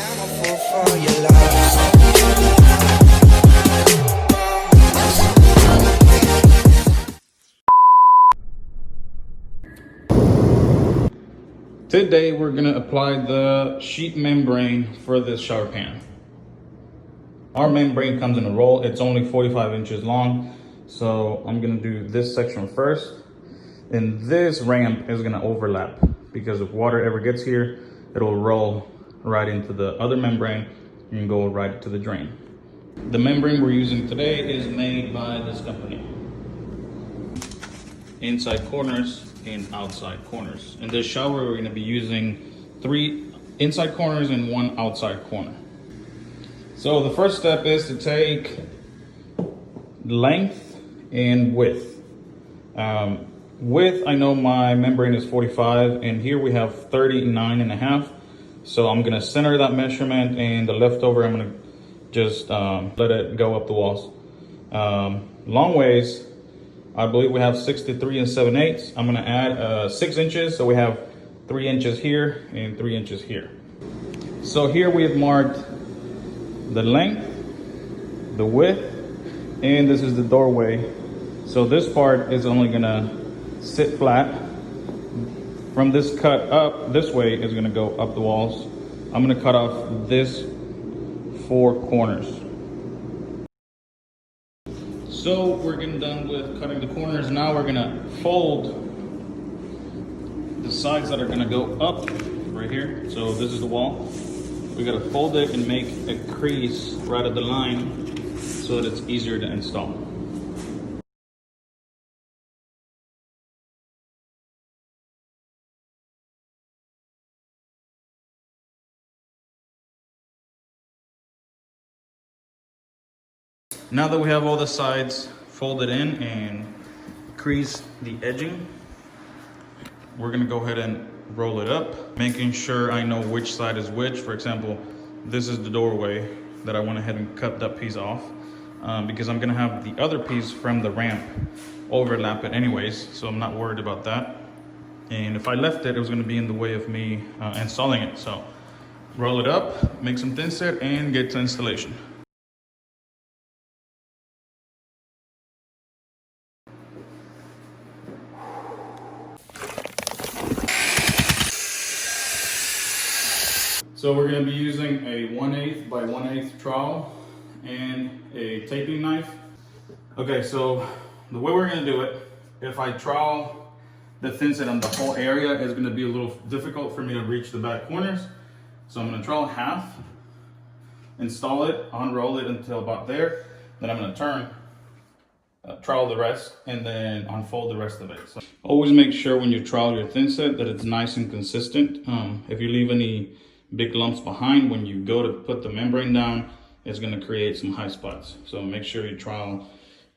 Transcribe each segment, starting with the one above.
I'm a fool for your love. Today we're gonna apply the sheet membrane for this shower pan. Our membrane comes in a roll. It's only 45 inches long. So I'm gonna do this section first. And this ramp is gonna overlap because if water ever gets here, it'll roll right into the other membrane and go right to the drain. The membrane we're using today is made by this company. Inside corners and outside corners. In this shower, we're gonna be using 3 inside corners and 1 outside corner. So the first step is to take length and width. Width, I know my membrane is 45 and here we have 39.5. So I'm gonna center that measurement and the leftover, I'm gonna just let it go up the walls. Long ways, I believe we have 63 7/8. I'm gonna add 6 inches. So we have 3 inches here and 3 inches here. So here we have marked the length, the width, and this is the doorway. So this part is only gonna sit flat. From this cut up, this way is gonna go up the walls. I'm gonna cut off this 4 corners. So we're getting done with cutting the corners. Now we're gonna fold the sides that are gonna go up right here. So this is the wall. We gotta fold it and make a crease right at the line so that it's easier to install. Now that we have all the sides folded in and creased the edging, we're gonna go ahead and roll it up, making sure I know which side is which. For example, this is the doorway that I went ahead and cut that piece off because I'm gonna have the other piece from the ramp overlap it anyways, so I'm not worried about that. And if I left it, it was gonna be in the way of me installing it. So roll it up, make some thin set, and get to installation. So we're going to be using a 1/8 by 1/8 trowel and a taping knife. Okay, so the way we're going to do it, if I trowel the thin set on the whole area, it's going to be a little difficult for me to reach the back corners. So I'm going to trowel half, install it, unroll it until about there. Then I'm going to turn, trowel the rest, and then unfold the rest of it. So always make sure when you trowel your thin set that it's nice and consistent. If you leave any big lumps behind when you go to put the membrane down, it's going to create some high spots. So make sure you trowel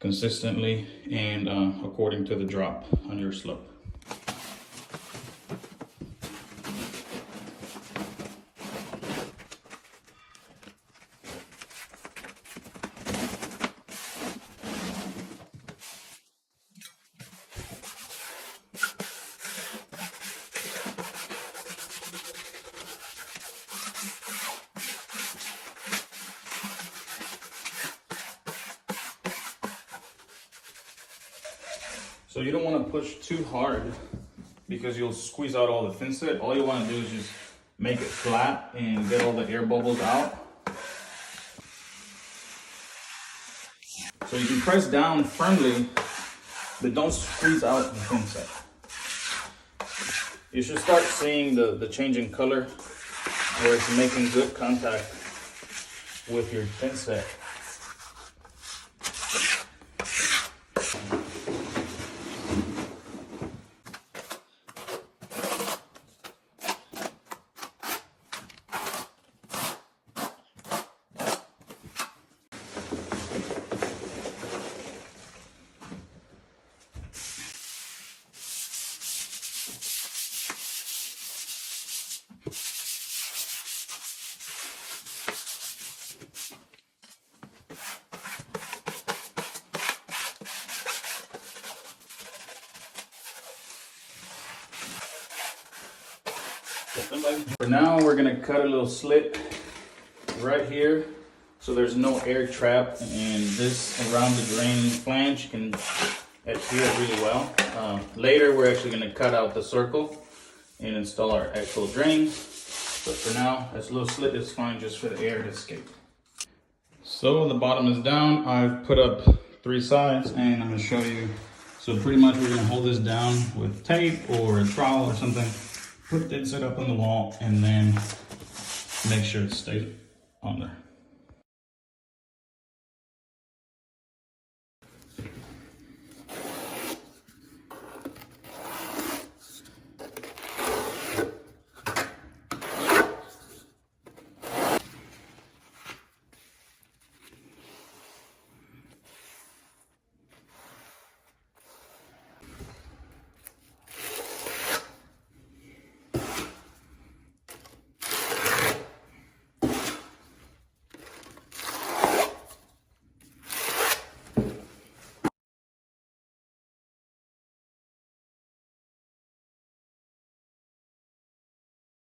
consistently and according to the drop on your slope. So you don't want to push too hard because you'll squeeze out all the thin set. All you want to do is just make it flat and get all the air bubbles out. So you can press down firmly, but don't squeeze out the thin set. You should start seeing the change in color where it's making good contact with your thin set. For now, we're gonna cut a little slit right here, so there's no air trap, and this around the drain flange can adhere really well. Later we're actually going to cut out the circle and install our actual drain, but for now this little slit is fine just for the air to escape. So the bottom is down. I've put up 3 sides and I'm going to show you. So pretty much we're going to hold this down with tape or a trowel or something, put the insert up on the wall, and then make sure it stays on there.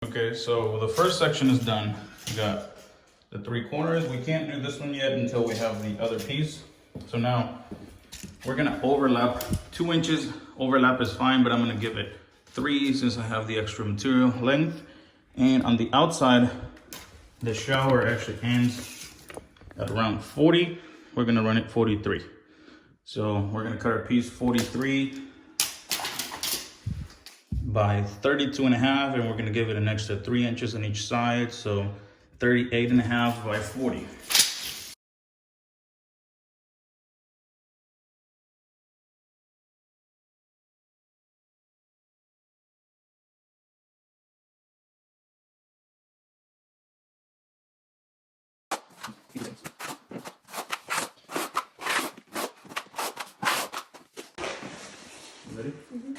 Okay, so the first section is done. We got the 3 corners. We can't do this one yet until we have the other piece. So now we're gonna overlap 2 inches. Overlap is fine, but I'm gonna give it 3 since I have the extra material length. And on the outside, the shower actually ends at around 40. We're gonna run it 43. So we're gonna cut our piece 43 by 32.5, and we're gonna give it an extra 3 inches on each side, so 38.5 by 40. Ready? Mm-hmm.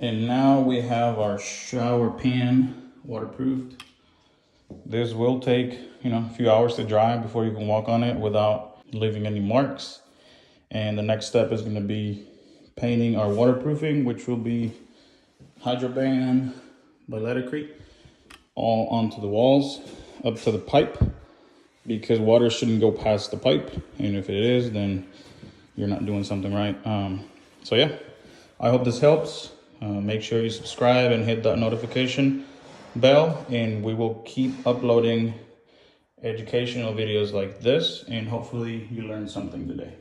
And now we have our shower pan waterproofed. This will take, a few hours to dry before you can walk on it without leaving any marks. And the next step is going to be painting our waterproofing, which will be Hydroban by Laticrete all onto the walls up to the pipe, because water shouldn't go past the pipe, and if it is, then you're not doing something right. So yeah, I hope this helps. Make sure you subscribe and hit that notification bell, and we will keep uploading educational videos like this, and hopefully you learned something today.